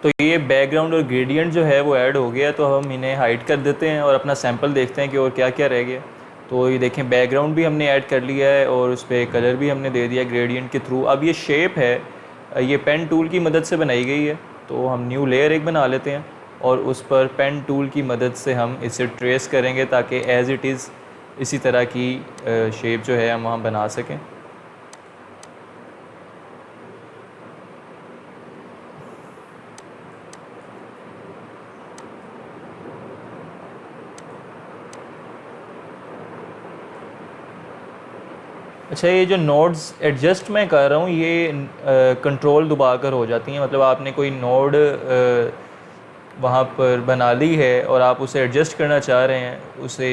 तो ये बैकग्राउंड और ग्रेडियंट जो है वो ऐड हो गया, तो हम इन्हें हाइड कर देते हैं और अपना सैम्पल देखते हैं कि और क्या क्या रह गया। तो ये देखें, बैकग्राउंड भी हमने ऐड कर लिया है और उस पर कलर भी हमने दे दिया ग्रेडियंट के थ्रू। अब ये शेप है, ये पेन टूल की मदद से बनाई गई है, तो हम न्यू लेयर एक बना लेते हैं और उस पर पेन टूल की मदद से हम इसे ट्रेस करेंगे ताकि एज़ इट इज़ इसी तरह की शेप जो है हम वहाँ बना सकें। अच्छा, ये जो नोड्स एडजस्ट मैं कर रहा हूँ ये कंट्रोल दबा कर हो जाती हैं। मतलब आपने कोई नोड वहाँ पर बना ली है और आप उसे एडजस्ट करना चाह रहे हैं, उसे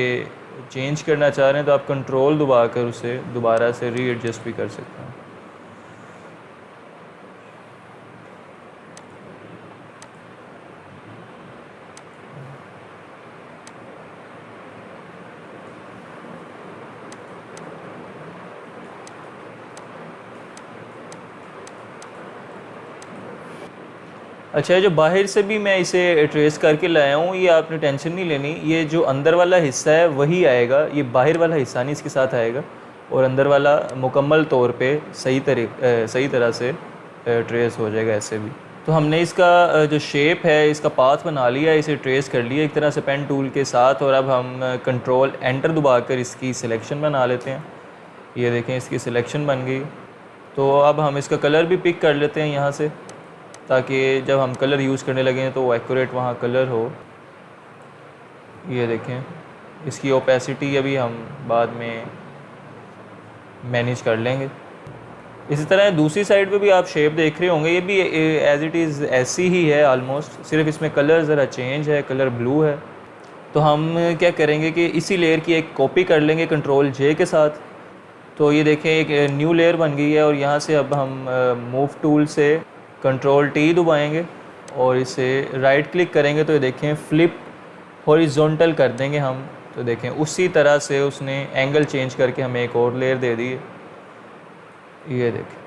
चेंज करना चाह रहे हैं, तो आप कंट्रोल दबा कर उसे दोबारा से री एडजस्ट भी कर सकते हैं। अच्छा, ये जो बाहर से भी मैं इसे ट्रेस करके लाया हूँ, ये आपने टेंशन नहीं लेनी, ये जो अंदर वाला हिस्सा है वही आएगा, ये बाहर वाला हिस्सा नहीं इसके साथ आएगा, और अंदर वाला मुकम्मल तौर पे सही तरह से ट्रेस हो जाएगा ऐसे भी। तो हमने इसका जो शेप है, इसका पाथ बना लिया, इसे ट्रेस कर लिया एक तरह से पेन टूल के साथ, और अब हम कंट्रोल एंटर दबा कर इसकी सिलेक्शन बना लेते हैं। ये देखें, इसकी सिलेक्शन बन गई। तो अब हम इसका कलर भी पिक कर लेते हैं यहाँ से, ताकि जब हम कलर यूज़ करने लगें तो एक्यूरेट वहाँ कलर हो। ये देखें, इसकी ओपेसिटी अभी हम बाद में मैनेज कर लेंगे। इसी तरह दूसरी साइड पे भी आप शेप देख रहे होंगे, ये भी एज़ इट इज़ ऐसी ही है ऑलमोस्ट, सिर्फ इसमें कलर ज़रा चेंज है, कलर ब्लू है। तो हम क्या करेंगे कि इसी लेयर की एक कॉपी कर लेंगे कंट्रोल जे के साथ। तो ये देखें, एक न्यू लेयर बन गई है, और यहाँ से अब हम मूव टूल से कंट्रोल टी दबाएंगे और इसे राइट क्लिक करेंगे, तो ये देखें फ्लिप हॉरिजॉन्टल कर देंगे हम। तो देखें, उसी तरह से उसने एंगल चेंज करके हमें एक और लेयर दे दी है। ये देखें,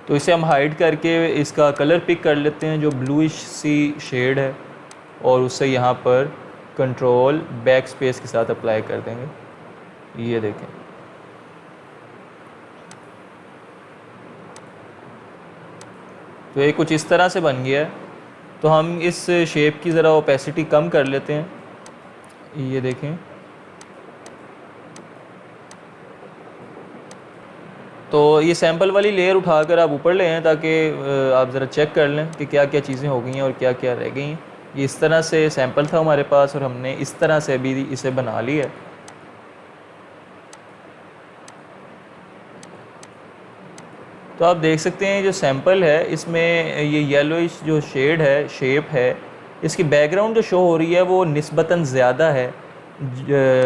तो इसे हम हाइड करके इसका कलर पिक कर लेते हैं जो ब्लूइश सी शेड है, और उससे यहाँ पर कंट्रोल बैक स्पेस के साथ अप्लाई कर देंगे। ये देखें, तो ये कुछ इस तरह से बन गया है। तो हम इस शेप की ज़रा ओपेसिटी कम कर लेते हैं। ये देखें, तो ये सैंपल वाली लेयर उठाकर आप ऊपर ले आएँ ताकि आप ज़रा चेक कर लें कि क्या क्या चीज़ें हो गई हैं और क्या क्या रह गई हैं। ये इस तरह से सैंपल था हमारे पास और हमने इस तरह से भी इसे बना लिया है। तो आप देख सकते हैं जो सैंपल है इसमें ये येलोइश जो शेड है, शेप है, इसकी बैकग्राउंड जो शो हो रही है वो निस्बतन ज़्यादा है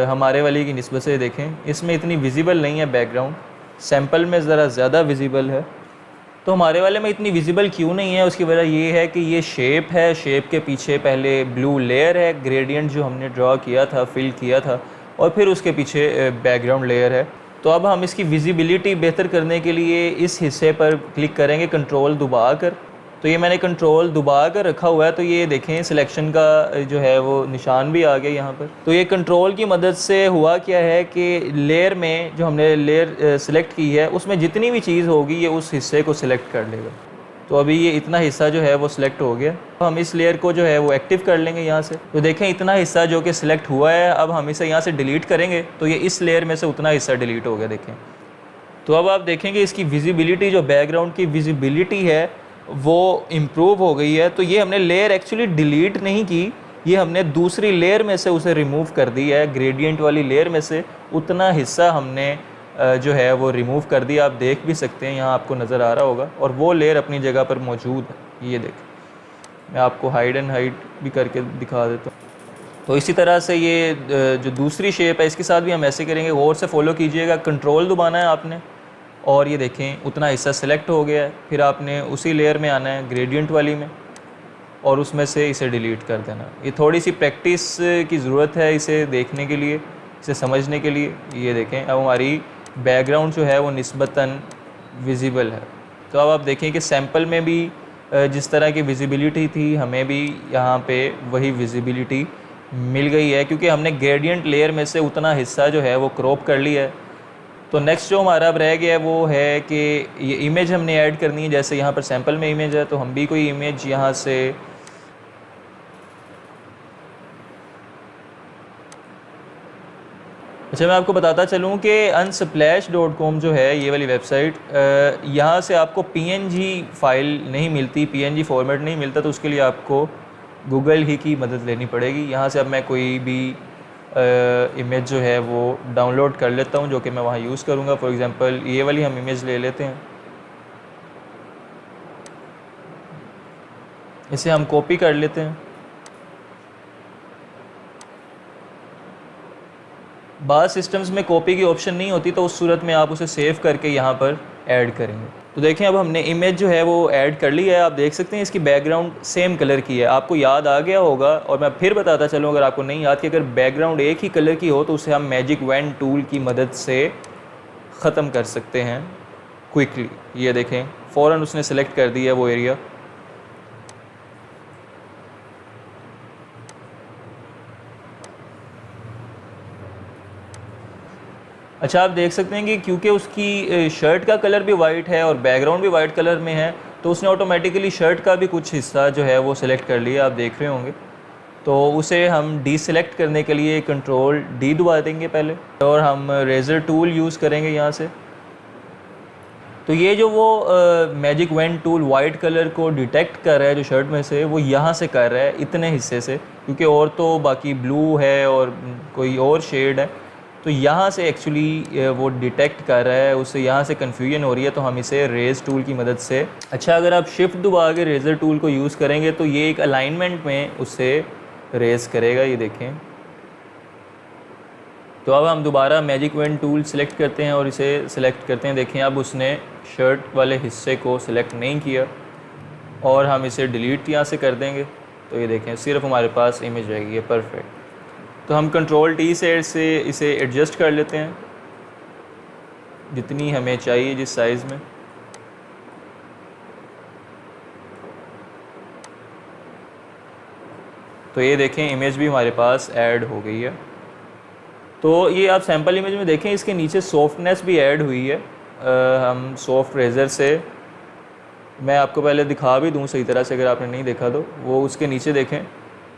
हमारे वाली की निस्बत से। देखें, इसमें इतनी विजिबल नहीं है बैकग्राउंड, सैंपल में ज़रा ज़्यादा विजिबल है। तो हमारे वाले में इतनी विजिबल क्यों नहीं है, उसकी वजह ये है कि ये शेप है, शेप के पीछे पहले ब्लू लेयर है, ग्रेडियंट जो हमने ड्रॉ किया था, फिल किया था, और फिर उसके पीछे बैकग्राउंड लेयर है। तो अब हम इसकी विजिबिलिटी बेहतर करने के लिए इस हिस्से पर क्लिक करेंगे कंट्रोल दबा कर। तो ये मैंने कंट्रोल दबा कर रखा हुआ है, तो ये देखें सिलेक्शन का जो है वो निशान भी आ गया यहाँ पर। तो ये कंट्रोल की मदद से हुआ क्या है कि लेयर में जो हमने लेयर सिलेक्ट की है उसमें जितनी भी चीज़ होगी ये उस हिस्से को सिलेक्ट कर लेगा। तो अभी ये इतना हिस्सा जो है वो सिलेक्ट हो गया। तो हम इस लेयर को जो है वो एक्टिव कर लेंगे यहाँ से। तो देखें, इतना हिस्सा जो कि सिलेक्ट हुआ है, अब हम इसे यहाँ से डिलीट करेंगे तो ये इस लेयर में से उतना हिस्सा डिलीट हो गया। देखें, तो अब आप देखेंगे इसकी विजिबिलिटी, जो बैकग्राउंड की विजिबिलिटी है वो इम्प्रूव हो गई है। तो ये हमने लेयर एक्चुअली डिलीट नहीं की, ये हमने दूसरी लेयर में से उसे रिमूव कर दिया है। ग्रेडियंट वाली लेयर में से उतना हिस्सा हमने जो है वो रिमूव कर दिया। आप देख भी सकते हैं, यहाँ आपको नज़र आ रहा होगा, और वो लेयर अपनी जगह पर मौजूद है। ये देखें, मैं आपको हाइड एंड हाइड भी करके दिखा देता हूँ। तो इसी तरह से ये जो दूसरी शेप है इसके साथ भी हम ऐसे करेंगे। गौर से फॉलो कीजिएगा, कंट्रोल दबाना है आपने, और ये देखें उतना हिस्सा सेलेक्ट हो गया है। फिर आपने उसी लेयर में आना है ग्रेडियंट वाली में, और उसमें से इसे डिलीट कर देना। ये थोड़ी सी प्रैक्टिस की ज़रूरत है इसे देखने के लिए, इसे समझने के लिए। ये देखें, अब हमारी बैकग्राउंड जो है वो निस्बतन विजिबल है। तो अब आप देखें कि सैंपल में भी जिस तरह की विजिबिलिटी थी हमें भी यहाँ पे वही विजिबिलिटी मिल गई है, क्योंकि हमने ग्रेडियंट लेयर में से उतना हिस्सा जो है वो क्रॉप कर लिया है। तो नेक्स्ट जो हमारा अब रह गया है वो है कि ये इमेज हमने ऐड करनी है। जैसे यहाँ पर सैंपल में इमेज है तो हम भी कोई इमेज यहाँ से अच्छा, मैं आपको बताता चलूँ कि unsplash.com जो है ये वाली वेबसाइट, यहाँ से आपको PNG फ़ाइल नहीं मिलती, PNG फॉर्मेट नहीं मिलता, तो उसके लिए आपको गूगल ही की मदद लेनी पड़ेगी। यहाँ से अब मैं कोई भी इमेज जो है वो डाउनलोड कर लेता हूँ जो कि मैं वहाँ यूज़ करूँगा। फॉर एग्ज़ाम्पल ये वाली हम इमेज ले लेते हैं, इसे हम कॉपी कर लेते हैं। बाज़ सिस्टम्स में कॉपी की ऑप्शन नहीं होती, तो उस सूरत में आप उसे सेव करके यहाँ पर ऐड करेंगे। तो देखें अब हमने इमेज जो है वो ऐड कर ली है। आप देख सकते हैं इसकी बैकग्राउंड सेम कलर की है, आपको याद आ गया होगा। और मैं फिर बताता चलूँ अगर आपको नहीं याद कि अगर बैकग्राउंड एक ही कलर की हो तो उसे हम मैजिक वैन टूल की मदद से ख़त्म कर सकते हैं क्विकली। ये देखें फ़ौरन उसने सेलेक्ट कर दिया वो एरिया। अच्छा, आप देख सकते हैं कि क्योंकि उसकी शर्ट का कलर भी वाइट है और बैकग्राउंड भी वाइट कलर में है, तो उसने ऑटोमेटिकली शर्ट का भी कुछ हिस्सा जो है वो सिलेक्ट कर लिया, आप देख रहे होंगे। तो उसे हम डीसेलेक्ट करने के लिए कंट्रोल डी दबा देंगे पहले, और हम रेज़र टूल यूज़ करेंगे यहाँ से। तो ये जो वो magic wand tool white colour को डिटेक्ट कर रहा है जो शर्ट में से, वो यहाँ से कर रहा है इतने हिस्से से, क्योंकि और तो बाकी ब्लू है और कोई और शेड है, तो यहाँ से एक्चुअली वो डिटेक्ट कर रहा है, उससे यहाँ से कन्फ्यूजन हो रही है। तो हम इसे रेज़ टूल की मदद से, अच्छा अगर आप शिफ्ट दबा के रेज़र टूल को यूज़ करेंगे तो ये एक अलाइनमेंट में उसे रेज़ करेगा, ये देखें। तो अब हम दोबारा मैजिक वैन टूल सेलेक्ट करते हैं और इसे सेलेक्ट करते हैं। देखें अब उसने शर्ट वाले हिस्से को सिलेक्ट नहीं किया, और हम इसे डिलीट यहाँ से कर देंगे। तो ये देखें सिर्फ हमारे पास इमेज रहेगी, परफेक्ट। तो हम कंट्रोल टी से इसे एडजस्ट कर लेते हैं जितनी हमें चाहिए, जिस साइज़ में। तो ये देखें इमेज भी हमारे पास ऐड हो गई है। तो ये आप सैम्पल इमेज में देखें, इसके नीचे सॉफ्टनेस भी ऐड हुई है। हम सॉफ्ट रेज़र से, मैं आपको पहले दिखा भी दूँ सही तरह से अगर आपने नहीं देखा तो, वो उसके नीचे देखें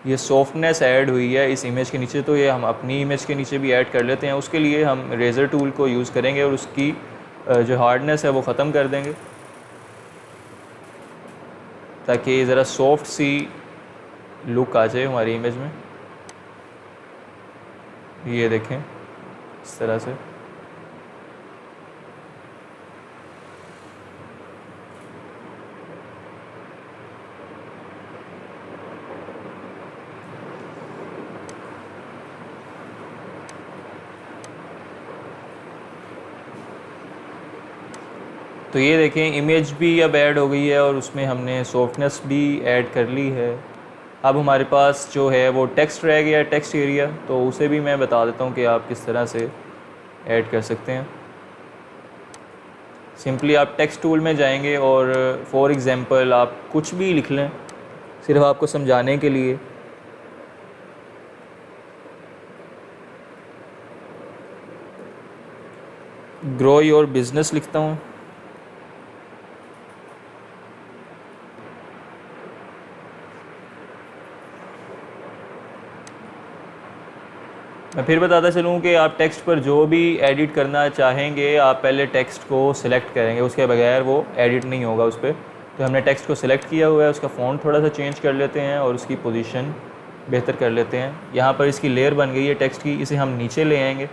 ये सॉफ्टनेस ऐड हुई है इस इमेज के नीचे। तो ये हम अपनी इमेज के नीचे भी ऐड कर लेते हैं। उसके लिए हम रेज़र टूल को यूज़ करेंगे और उसकी जो हार्डनेस है वो ख़त्म कर देंगे, ताकि ज़रा सॉफ्ट सी लुक आ जाए हमारी इमेज में। ये देखें इस तरह से। तो ये देखें इमेज भी अब ऐड हो गई है और उसमें हमने सॉफ्टनेस भी ऐड कर ली है। अब हमारे पास जो है वो टेक्स्ट रह गया है, टेक्स्ट एरिया। तो उसे भी मैं बता देता हूँ कि आप किस तरह से ऐड कर सकते हैं। सिंपली आप टेक्स्ट टूल में जाएंगे और फॉर एग्ज़ाम्पल आप कुछ भी लिख लें, सिर्फ आपको समझाने के लिए। ग्रो योर बिज़नेस लिखता हूँ। मैं फिर बताता चलूँ कि आप टेक्स्ट पर जो भी एडिट करना चाहेंगे, आप पहले टेक्स्ट को सिलेक्ट करेंगे, उसके बगैर वो एडिट नहीं होगा उस पर। तो हमने टेक्स्ट को सिलेक्ट किया हुआ है, उसका फ़ॉन्ट थोड़ा सा चेंज कर लेते हैं और उसकी पोजीशन बेहतर कर लेते हैं। यहाँ पर इसकी लेयर बन गई है टेक्स्ट की, इसे हम नीचे ले आएंगे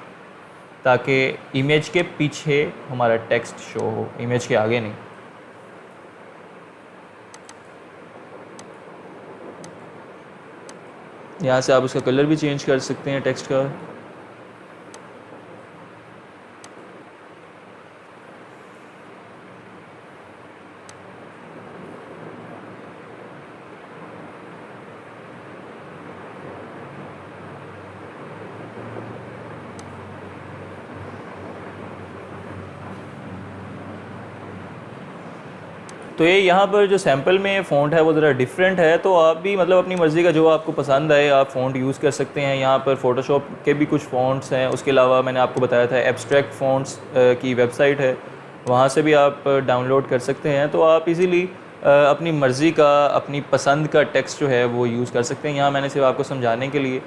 ताकि इमेज के पीछे हमारा टेक्स्ट शो हो, इमेज के आगे नहीं। यहाँ से आप उसका कलर भी चेंज कर सकते हैं टेक्स्ट का। तो ये यहाँ पर जो सैम्पल में फ़ॉन्ट है वो ज़रा डिफरेंट है, तो आप भी मतलब अपनी मर्ज़ी का जो आपको पसंद आए आप फ़ॉन्ट यूज़ कर सकते हैं। यहाँ पर फ़ोटोशॉप के भी कुछ फ़ॉन्ट्स हैं, उसके अलावा मैंने आपको बताया था एब्स्ट्रैक्ट फ़ॉन्ट्स की वेबसाइट है, वहाँ से भी आप डाउनलोड कर सकते हैं। तो आप इजीली अपनी मर्ज़ी का, अपनी पसंद का टेक्स्ट जो है वो यूज़ कर सकते हैं। यहाँ मैंने सिर्फ आपको समझाने के लिए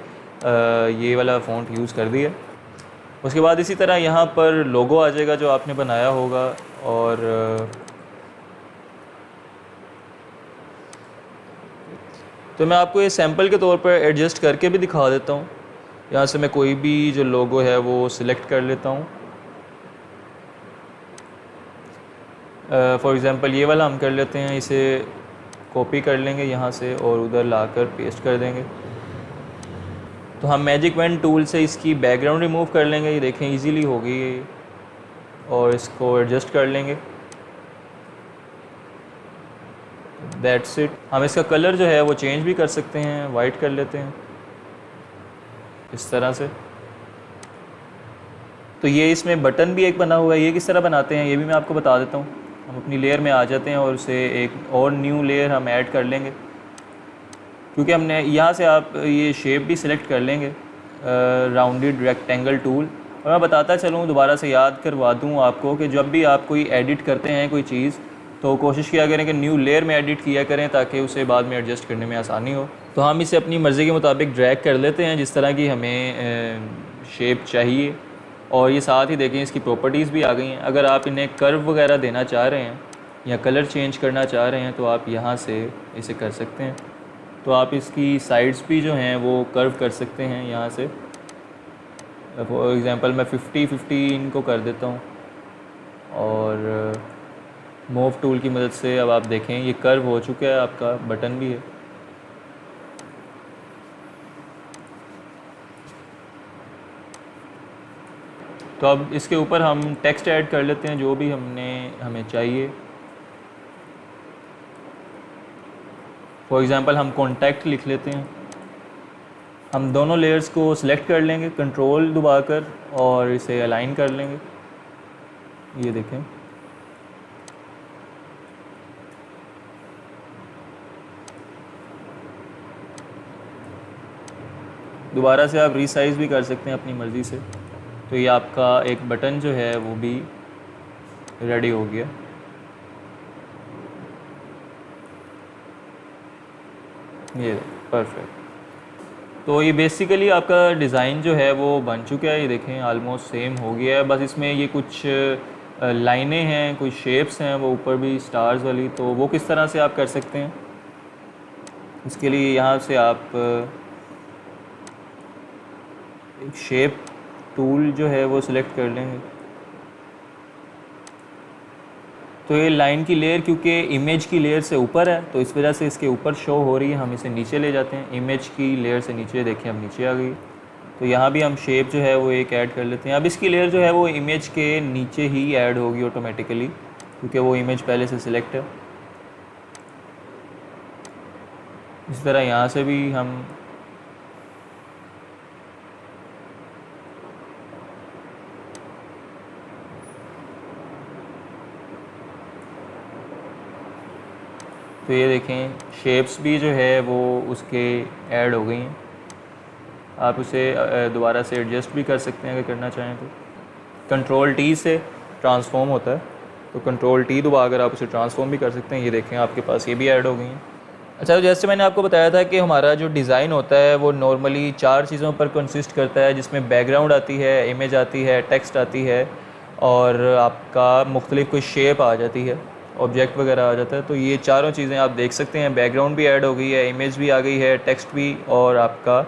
ये वाला फ़ॉन्ट यूज़ कर दिया। उसके बाद इसी तरह यहाँ पर लोगो आ जाएगा जो आपने बनाया होगा, और तो मैं आपको ये सैम्पल के तौर पर एडजस्ट करके भी दिखा देता हूँ। यहाँ से मैं कोई भी जो लोगो है वो सिलेक्ट कर लेता हूँ। फॉर एग्ज़ाम्पल ये वाला हम कर लेते हैं, इसे कॉपी कर लेंगे यहाँ से और उधर लाकर पेस्ट कर देंगे। तो हम मैजिक पेन टूल से इसकी बैकग्राउंड रिमूव कर लेंगे, ये देखें इजीली होगी ये, और इसको एडजस्ट कर लेंगे। That's it. हम इसका कलर जो है वो चेंज भी कर सकते हैं, वाइट कर लेते हैं इस तरह से। तो ये इसमें बटन भी एक बना हुआ है, ये किस तरह बनाते हैं ये भी मैं आपको बता देता हूँ। हम अपनी लेयर में आ जाते हैं और उसे एक और न्यू लेयर हम ऐड कर लेंगे, क्योंकि हमने यहाँ से आप ये शेप भी सिलेक्ट कर लेंगे, राउंडेड रेक्टेंगल टूल। और मैं बताता चलूँ, दोबारा से याद करवा दूँ आपको कि जब भी आप कोई एडिट करते हैं कोई चीज़, तो कोशिश किया करें कि न्यू लेयर में एडिट किया करें ताकि उसे बाद में एडजस्ट करने में आसानी हो। तो हम इसे अपनी मर्ज़ी के मुताबिक ड्रैग कर लेते हैं जिस तरह की हमें शेप चाहिए। और ये साथ ही देखें इसकी प्रॉपर्टीज़ भी आ गई हैं। अगर आप इन्हें कर्व वगैरह देना चाह रहे हैं या कलर चेंज करना चाह रहे हैं तो आप यहाँ से इसे कर सकते हैं। तो आप इसकी साइड्स भी जो हैं वो कर्व कर सकते हैं यहाँ से। फॉर एग्ज़ाम्पल मैं 50-50 इनको कर देता हूँ, और मूव टूल की मदद से अब आप देखें ये कर्व हो चुका है, आपका बटन भी है। तो अब इसके ऊपर हम टेक्स्ट ऐड कर लेते हैं जो भी हमें चाहिए। फॉर एग्ज़ाम्पल हम कॉन्टैक्ट लिख लेते हैं। हम दोनों लेयर्स को सिलेक्ट कर लेंगे कंट्रोल दबाकर और इसे अलाइन कर लेंगे, ये देखें। दोबारा से आप रीसाइज़ भी कर सकते हैं अपनी मर्ज़ी से। तो ये आपका एक बटन जो है वो भी रेडी हो गया। ये परफेक्ट। तो ये बेसिकली आपका डिज़ाइन जो है वो बन चुका है, ये देखें ऑलमोस्ट सेम हो गया है। बस इसमें ये कुछ लाइनें हैं, कुछ शेप्स हैं वो ऊपर भी स्टार्स वाली, तो वो किस तरह से आप कर सकते हैं। इसके लिए यहाँ से आप एक शेप टूल जो है वो सिलेक्ट कर लेंगे। तो ये लाइन की लेयर क्योंकि इमेज की लेयर से ऊपर है तो इस वजह से इसके ऊपर शो हो रही है, हम इसे नीचे ले जाते हैं। इमेज की लेयर से नीचे देखें, अब नीचे आ गई। तो यहाँ भी हम शेप जो है वो एक ऐड कर लेते हैं। अब इसकी लेयर जो है वो इमेज के नीचे ही ऐड होगी ऑटोमेटिकली, क्योंकि वो इमेज पहले से सिलेक्ट है। इस तरह यहाँ से भी हम तो ये देखें शेप्स भी जो है वो उसके ऐड हो गई हैं। आप उसे दोबारा से एडजस्ट भी कर सकते हैं अगर करना चाहें तो। कंट्रोल टी से ट्रांसफॉर्म होता है, तो कंट्रोल टी दबाकर आप उसे ट्रांसफॉर्म भी कर सकते हैं। ये देखें आपके पास ये भी ऐड हो गई हैं। अच्छा, तो जैसे मैंने आपको बताया था कि हमारा जो डिज़ाइन होता है वो नॉर्मली 4 चीज़ों पर कंसिस्ट करता है, जिसमें बैकग्राउंड आती है, इमेज आती है, टेक्स्ट आती है, और आपका मुख्तलिफ कोई शेप आ जाती है, ऑब्जेक्ट वगैरह आ जाता है। तो ये चारों चीज़ें आप देख सकते हैं, बैकग्राउंड भी ऐड हो गई है, इमेज भी आ गई है, टेक्स्ट भी, और आपका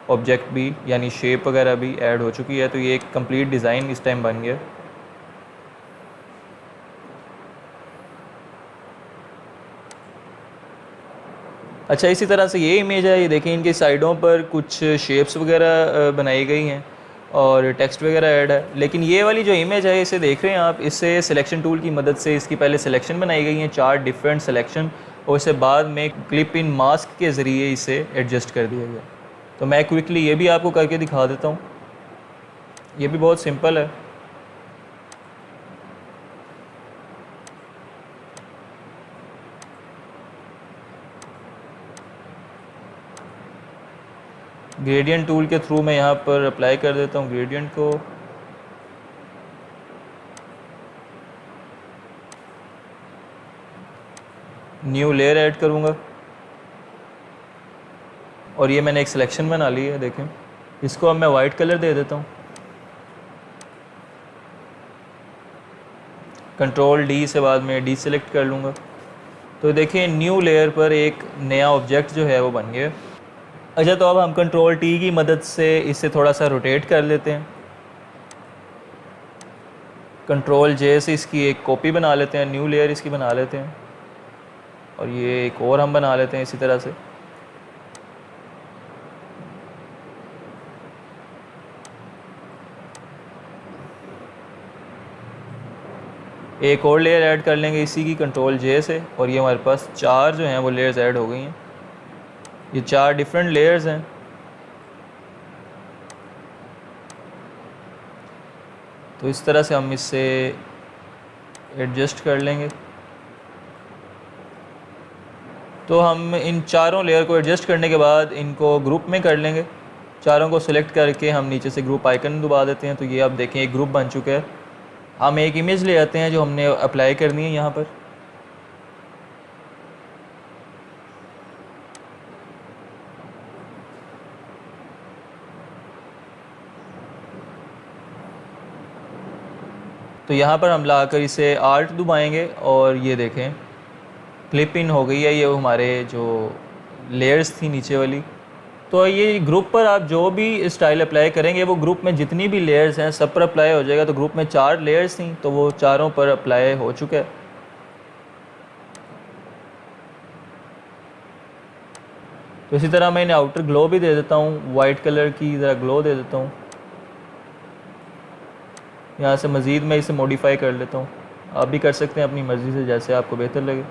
ऑब्जेक्ट भी यानी शेप वगैरह भी ऐड हो चुकी है। तो ये एक कंप्लीट डिज़ाइन इस टाइम बन गया। अच्छा, इसी तरह से ये इमेज है, ये देखें इनके साइडों पर कुछ शेप्स वगैरह बनाई गई हैं और टेक्स्ट वगैरह ऐड है। लेकिन ये वाली जो इमेज है इसे देख रहे हैं आप, इससे सिलेक्शन टूल की मदद से इसकी पहले सिलेक्शन बनाई गई हैं, 4 डिफरेंट सिलेक्शन, और इसे बाद में क्लिप इन मास्क के ज़रिए इसे एडजस्ट कर दिया गया। तो मैं क्विकली ये भी आपको करके दिखा देता हूँ। ये भी बहुत सिंपल है। ग्रेडियंट टूल के थ्रू मैं यहाँ पर अप्लाई कर देता हूँ ग्रेडियंट को। न्यू लेयर ऐड करूँगा और ये मैंने एक सिलेक्शन बना ली है, देखें। इसको अब मैं वाइट कलर दे देता हूँ। कंट्रोल डी से बाद में डी सेलेक्ट कर लूँगा। तो देखिए न्यू लेयर पर एक नया ऑब्जेक्ट जो है वो बन गया। अच्छा, तो अब हम कंट्रोल टी की मदद से इसे थोड़ा सा रोटेट कर लेते हैं। कंट्रोल जे से इसकी एक कॉपी बना लेते हैं, न्यू लेयर इसकी बना लेते हैं और ये एक और हम बना लेते हैं इसी तरह से। एक और लेयर ऐड कर लेंगे इसी की कंट्रोल जे से और ये हमारे पास 4 जो हैं वो लेयर्स ऐड हो गई हैं। ये 4 डिफरेंट लेयर्स हैं। तो इस तरह से हम इससे एडजस्ट कर लेंगे। तो हम इन चारों लेयर को एडजस्ट करने के बाद इनको ग्रुप में कर लेंगे। चारों को सिलेक्ट करके हम नीचे से ग्रुप आइकन दबा देते हैं। तो ये आप देखें एक ग्रुप बन चुका है। हम एक इमेज ले आते हैं जो हमने अप्लाई करनी है यहाँ पर। तो यहाँ पर हम लाकर इसे आल्ट दबाएंगे और ये देखें क्लिप इन हो गई है। ये हमारे जो लेयर्स थी नीचे वाली। तो ये ग्रुप पर आप जो भी स्टाइल अप्लाई करेंगे वो ग्रुप में जितनी भी लेयर्स हैं सब पर अप्लाई हो जाएगा। तो ग्रुप में 4 लेयर्स थी तो वो चारों पर अप्लाई हो चुका है। तो इसी तरह मैं इन्हें आउटर ग्लो भी दे देता हूँ, वाइट कलर की ज़रा ग्लो दे देता हूँ। यहाँ से मज़ीद मैं इसे मॉडिफाई कर लेता हूँ। आप भी कर सकते हैं अपनी मर्ज़ी से, जैसे आपको बेहतर लगे।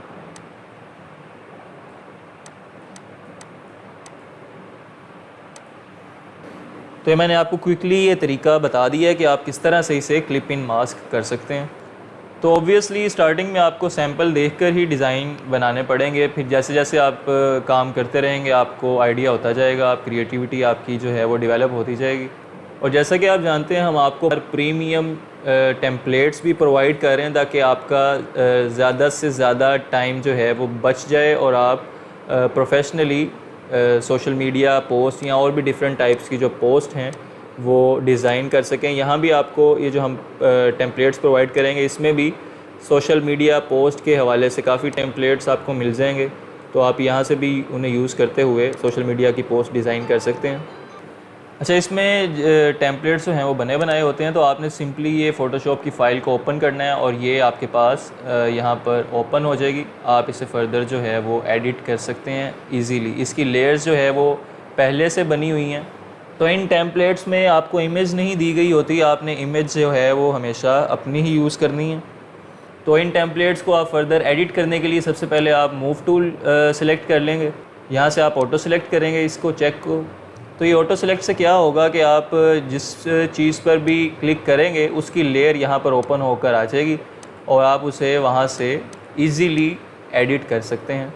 तो ये मैंने आपको क्विकली ये तरीका बता दिया है कि आप किस तरह से इसे क्लिप इन मास्क कर सकते हैं। तो ऑब्वियसली स्टार्टिंग में आपको सैम्पल देखकर ही डिज़ाइन बनाने पड़ेंगे। फिर जैसे जैसे आप काम करते रहेंगे आपको आइडिया होता जाएगा, आप क्रिएटिविटी आपकी जो है वो डेवलप होती जाएगी। और जैसा कि आप जानते हैं हम आपको प्रीमियम टेम्पलेट्स भी प्रोवाइड कर रहे हैं ताकि आपका ज़्यादा से ज़्यादा टाइम जो है वो बच जाए और आप प्रोफेशनली सोशल मीडिया पोस्ट या और भी डिफरेंट टाइप्स की जो पोस्ट हैं वो डिज़ाइन कर सकें। यहाँ भी आपको ये जो हम टेम्पलेट्स प्रोवाइड करेंगे इसमें भी सोशल मीडिया पोस्ट के हवाले से काफ़ी टेम्पलेट्स आपको मिल जाएंगे। तो आप यहाँ से भी उन्हें यूज़ करते हुए सोशल मीडिया की पोस्ट डिज़ाइन कर सकते हैं। अच्छा, इसमें टेम्पलेट्स जो हैं वो बने बनाए होते हैं। तो आपने सिंपली ये फ़ोटोशॉप की फ़ाइल को ओपन करना है और ये आपके पास यहाँ पर ओपन हो जाएगी। आप इसे फ़र्दर जो है वो एडिट कर सकते हैं इजीली। इसकी लेयर्स जो है वो पहले से बनी हुई हैं। तो इन टेम्पलेट्स में आपको इमेज नहीं दी गई होती, आपने इमेज जो है वो हमेशा अपनी ही यूज़ करनी है। तो इन टेम्पलेट्स को आप फ़र्दर एडिट करने के लिए सबसे पहले आप मूव टूल सेलेक्ट कर लेंगे। यहाँ से आप ऑटो सेलेक्ट करेंगे इसको, चेक को। तो ये ऑटो सेलेक्ट से क्या होगा कि आप जिस चीज़ पर भी क्लिक करेंगे उसकी लेयर यहाँ पर ओपन होकर आ जाएगी और आप उसे वहाँ से इजीली एडिट कर सकते हैं।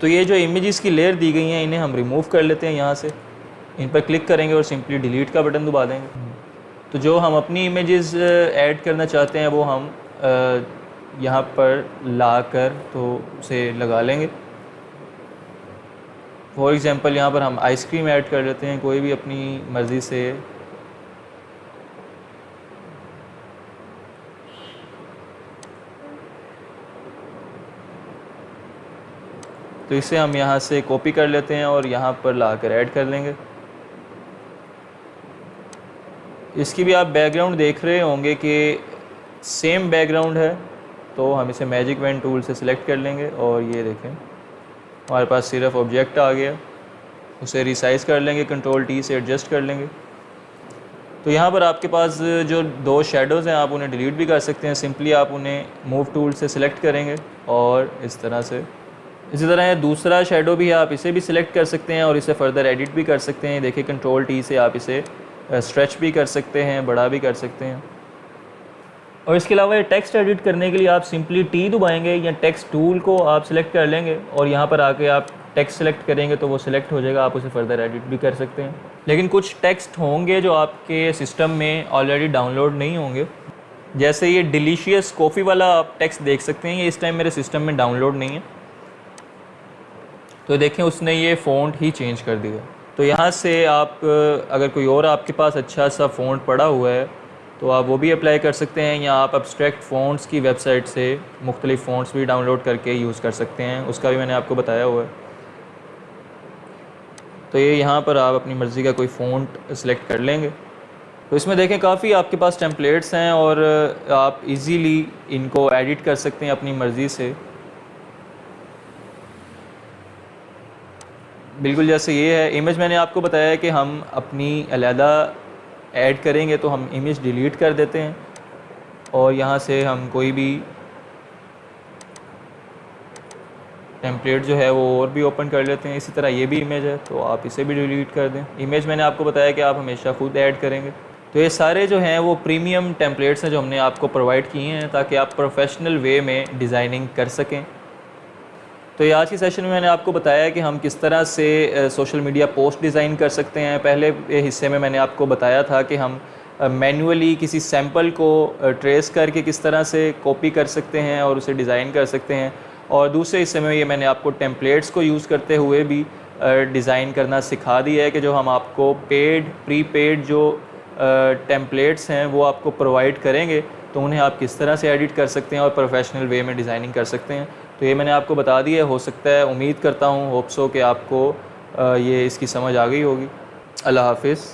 तो ये जो इमेजेस की लेयर दी गई हैं इन्हें हम रिमूव कर लेते हैं। यहाँ से इन पर क्लिक करेंगे और सिंपली डिलीट का बटन दबा देंगे। तो जो हम अपनी इमेजेस ऐड करना चाहते हैं वो हम यहाँ पर ला कर तो उसे लगा लेंगे। फॉर एग्ज़ाम्पल यहाँ पर हम आइसक्रीम ऐड कर लेते हैं कोई भी अपनी मर्ज़ी से। तो इसे हम यहाँ से कॉपी कर लेते हैं और यहाँ पर लाकर ऐड कर लेंगे। इसकी भी आप बैकग्राउंड देख रहे होंगे कि सेम बैकग्राउंड है। तो हम इसे मैजिक पेन टूल से सिलेक्ट कर लेंगे और ये देखें हमारे पास सिर्फ ऑब्जेक्ट आ गया। उसे रिसाइज़ कर लेंगे, कंट्रोल टी से एडजस्ट कर लेंगे। तो यहाँ पर आपके पास जो 2 शेडोज़ हैं आप उन्हें डिलीट भी कर सकते हैं। सिंपली आप उन्हें मूव टूल से सिलेक्ट करेंगे और इस तरह से। इसी तरह दूसरा शेडो भी है, आप इसे भी सिलेक्ट कर सकते हैं और इसे फ़र्दर एडिट भी कर सकते हैं। देखिए कंट्रोल टी से आप इसे स्ट्रेच भी कर सकते हैं, बड़ा भी कर सकते हैं। और इसके अलावा ये टेक्स्ट एडिट करने के लिए आप सिंपली टी दबाएंगे या टेक्स्ट टूल को आप सिलेक्ट कर लेंगे और यहाँ पर आके आप टेक्स्ट सेलेक्ट करेंगे तो वो सिलेक्ट हो जाएगा, आप उसे फर्दर एडिट भी कर सकते हैं। लेकिन कुछ टेक्स्ट होंगे जो आपके सिस्टम में ऑलरेडी डाउनलोड नहीं होंगे, जैसे ये डिलीशियस कॉफ़ी वाला आप टेक्स्ट देख सकते हैं, ये इस टाइम मेरे सिस्टम में डाउनलोड नहीं है। तो देखें उसने ये फ़ॉन्ट ही चेंज कर दिया। तो यहाँ से आप अगर कोई और आपके पास अच्छा सा फ़ॉन्ट पड़ा हुआ है तो आप वो भी अप्लाई कर सकते हैं, या आप एब्स्ट्रैक्ट फ़ॉन्ट्स की वेबसाइट से मुख्तलिफ़ फ़ॉन्ट्स भी डाउनलोड करके यूज़ कर सकते हैं, उसका भी मैंने आपको बताया हुआ है। तो ये यहाँ पर आप अपनी मर्ज़ी का कोई फ़ॉन्ट सेलेक्ट कर लेंगे। तो इसमें देखें काफ़ी आपके पास टेम्पलेट्स हैं और आप इजीली इनको एडिट कर सकते हैं अपनी मर्ज़ी से। बिल्कुल जैसे ये है इमेज, मैंने आपको बताया है कि हम अपनी अलहदा ऐड करेंगे तो हम इमेज डिलीट कर देते हैं और यहाँ से हम कोई भी टेम्पलेट जो है वो और भी ओपन कर लेते हैं। इसी तरह ये भी इमेज है तो आप इसे भी डिलीट कर दें। इमेज मैंने आपको बताया कि आप हमेशा खुद ऐड करेंगे। तो ये सारे जो हैं वो प्रीमियम टेम्पलेट्स हैं जो हमने आपको प्रोवाइड किए हैं ताकि आप प्रोफेशनल वे में डिज़ाइनिंग कर सकें। तो ये आज की सेशन में मैंने आपको बताया कि हम किस तरह से सोशल मीडिया पोस्ट डिज़ाइन कर सकते हैं। पहले हिस्से में मैंने आपको बताया था कि हम मैन्युअली किसी सैम्पल को ट्रेस करके किस तरह से कॉपी कर सकते हैं और उसे डिज़ाइन कर सकते हैं, और दूसरे हिस्से में ये मैंने आपको टेम्पलेट्स को यूज़ करते हुए भी डिज़ाइन करना सिखा दिया है कि जो हम आपको प्रीपेड जो टेम्पलेट्स हैं वो आपको प्रोवाइड करेंगे तो उन्हें आप किस तरह से एडिट कर सकते हैं और प्रोफेशनल वे में डिज़ाइनिंग कर सकते हैं। तो ये मैंने आपको बता दिया है। हो सकता है, उम्मीद करता हूँ, होप्स हो कि आपको ये इसकी समझ आ गई होगी। अल्लाह हाफ़िज़।